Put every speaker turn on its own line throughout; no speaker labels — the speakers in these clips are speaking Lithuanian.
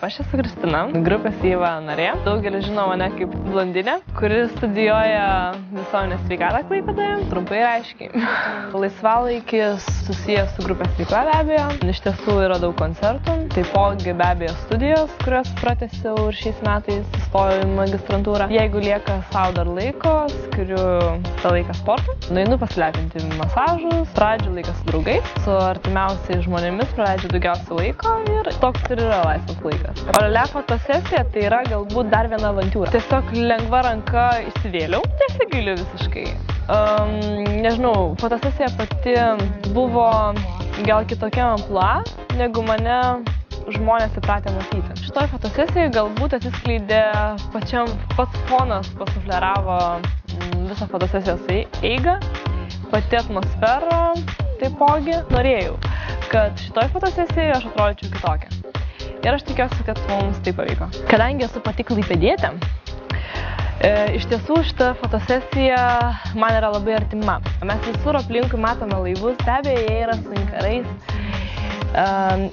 Aš esu Kristina, grupės Iva narė. Daugelis žino mane kaip blondinė, kuri studijuoja visuomenės sveikatą Klaipėdoje, trumpai ir aiškiai. Laisvalaikis susijęs su grupės veikla be abejo. Iš tiesų yra daug koncertų, taipogi be abejo studijos, kurias pratęsiau ir šiais metais įstojau į magistrantūrą. Jeigu lieka savo dar laiko, skiriu tą laiką sportui. Nueinu pasilepinti masažus, pradžiu laiką su draugais, su artimiausiais žmonėmis praleidžiu daugiausiai laiko ir toks ir yra laisvas laikas. Olele fotosesija tai yra galbūt dar viena avantiūra. Tiesiog lengva ranka įsivėliau, nesigailiu visiškai. Nežinau, fotosesija pati buvo gal kitokia amplua, negu mane žmonės įpratę matyti. Šitoj fotosesijoje galbūt atsiskleidė pats fonas, pasufleravo visą fotosesijos eigą, pati atmosfera taipogi. Norėjau, kad šitoj fotosesijoje aš atrodyčiau kitokia. Ir aš tikiuosi, kad mums tai pavyko. Kadangi esu pati klaipėdietė, iš tiesų šita fotosesija man yra labai artima. Mes visur aplinkui matome laivus, be abejo, jie yra su inkarais.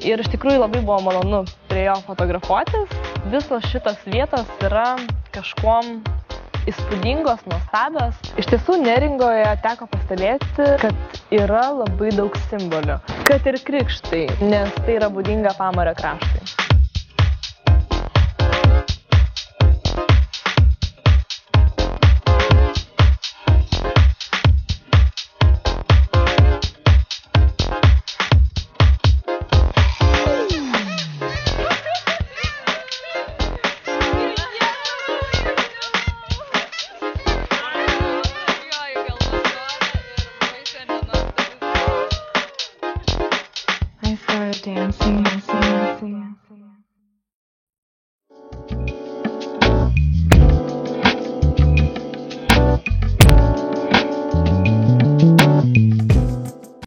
Ir iš tikrųjų labai buvo malonu prie jo fotografuotis. Visos šitos vietos yra kažkuom įspūdingos, nuostabios. Iš tiesų Neringoje teko pastebėti, kad yra labai daug simbolių. Kad ir krikštai, nes tai yra būdinga Pamario kraštui.